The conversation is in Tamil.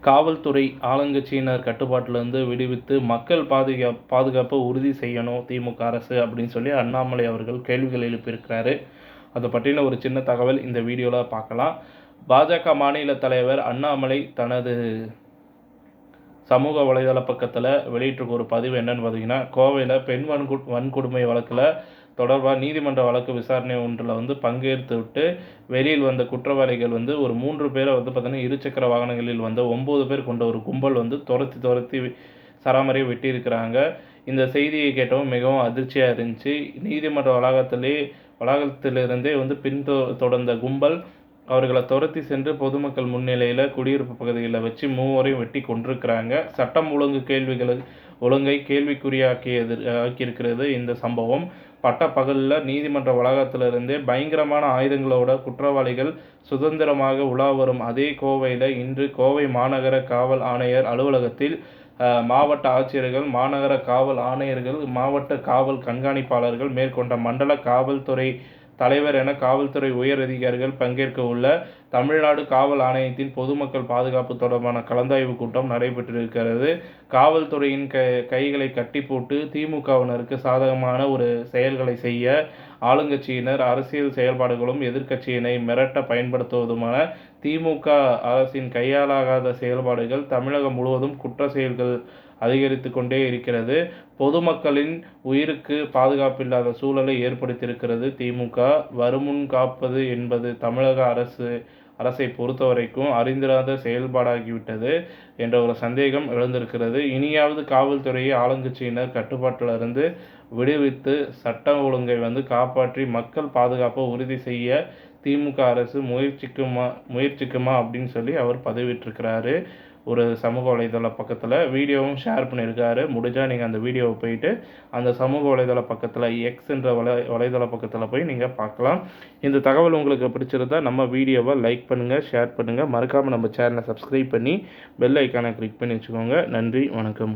காவல்துறை ஆளுங்கட்சியினர் கட்டுப்பாட்டிலிருந்து விடுவித்து மக்கள் பாதுகாப்பை உறுதி செய்யணும் திமுக அரசு அப்படின்னு சொல்லி அண்ணாமலை அவர்கள் கேள்விகள் எழுப்பியிருக்கிறாரு. அதை பற்றின ஒரு சின்ன தகவல் இந்த வீடியோவில் பார்க்கலாம். பாஜக மாநில தலைவர் அண்ணாமலை தனது சமூக வலைதள பக்கத்தில் வெளியிட்டிருக்க ஒரு பதிவு என்னன்னு பார்த்தீங்கன்னா, கோவையில் பெண் வன்கொடுமை வழக்கில் தொடர்பாக நீதிமன்ற வழக்கு விசாரணை ஒன்றில் பங்கேற்று விட்டு வெளியில் வந்த குற்றவாளிகள் ஒரு 3 பேரை பார்த்தீங்கன்னா இருசக்கர வாகனங்களில் வந்த 9 பேர் கொண்ட ஒரு கும்பல் துரத்தி சராமரியை வெட்டியிருக்கிறாங்க. இந்த செய்தியை கேட்டவும் மிகவும் அதிர்ச்சியாக இருந்துச்சு. நீதிமன்ற வளாகத்திலிருந்தே பின்தொடர்ந்த கும்பல் அவர்களை துரத்தி சென்று பொதுமக்கள் முன்னிலையில் குடியிருப்பு பகுதிகளில் வச்சு 3 வெட்டி கொண்டிருக்கிறாங்க. சட்டம் ஒழுங்கை கேள்விக்குறியாக்கியிருக்கிறது இந்த சம்பவம். பட்ட பகலில் நீதிமன்ற வளாகத்திலிருந்தே பயங்கரமான ஆயுதங்களோட குற்றவாளிகள் சுதந்திரமாக உலா வரும் அதே கோவையில் இன்று கோவை மாநகர காவல் ஆணையர் அலுவலகத்தில் மாவட்ட ஆட்சியர்கள், மாநகர காவல் ஆணையர்கள், மாவட்ட காவல் கண்காணிப்பாளர்கள் மேற்கொண்ட மண்டல காவல்துறை தலைவர் என காவல்துறை உயர் அதிகாரிகள் பங்கேற்க உள்ள தமிழ்நாடு காவல் ஆணையத்தின் பொதுமக்கள் பாதுகாப்பு தொடர்பான கலந்தாய்வு கூட்டம் நடைபெற்றிருக்கிறது. காவல்துறையின் கைகளை கட்டி போட்டு திமுகவினருக்கு சாதகமான ஒரு செயல்களை செய்ய ஆளுங்கட்சியினர் அரசியல் செயல்பாடுகளும் எதிர்க்கட்சியினை மிரட்ட பயன்படுத்துவதுமான திமுக அரசின் கையாலாகாத செயல்பாடுகள் தமிழகம் முழுவதும் குற்ற செயல்கள் அதிகரித்து கொண்டே இருக்கிறது. பொதுமக்களின் உயிருக்கு பாதுகாப்பில்லாத சூழலை ஏற்படுத்தியிருக்கிறது திமுக. வருமுன் காப்பது என்பது தமிழக அரசை பொறுத்தவரைக்கும் அறிந்திராத செயல்பாடாகிவிட்டது என்ற ஒரு சந்தேகம் எழுந்திருக்கிறது. இனியாவது காவல்துறையை ஆளுங்கட்சியினர் கட்டுப்பாட்டிலிருந்து விடுவித்து சட்ட ஒழுங்கை காப்பாற்றி மக்கள் பாதுகாப்பை உறுதி செய்ய திமுக அரசு முயற்சிக்குமா அப்படின்னு சொல்லி அவர் பதிவிட்டிருக்கிறாரு ஒரு சமூக வலைதள பக்கத்தில். வீடியோவும் ஷேர் பண்ணியிருக்காரு. முடிஞ்சால் நீங்கள் அந்த வீடியோவை போயிட்டு அந்த சமூக வலைதள பக்கத்தில் எக்ஸ் என்ற வலைதள பக்கத்தில் போய் நீங்கள் பார்க்கலாம். இந்த தகவல் உங்களுக்கு பிடிச்சிருந்தா நம்ம வீடியோவை லைக் பண்ணுங்கள், ஷேர் பண்ணுங்கள். மறக்காமல் நம்ம சேனலை சப்ஸ்கிரைப் பண்ணி பெல் ஐக்கானை கிளிக் பண்ணி வச்சுக்கோங்க. நன்றி, வணக்கம்.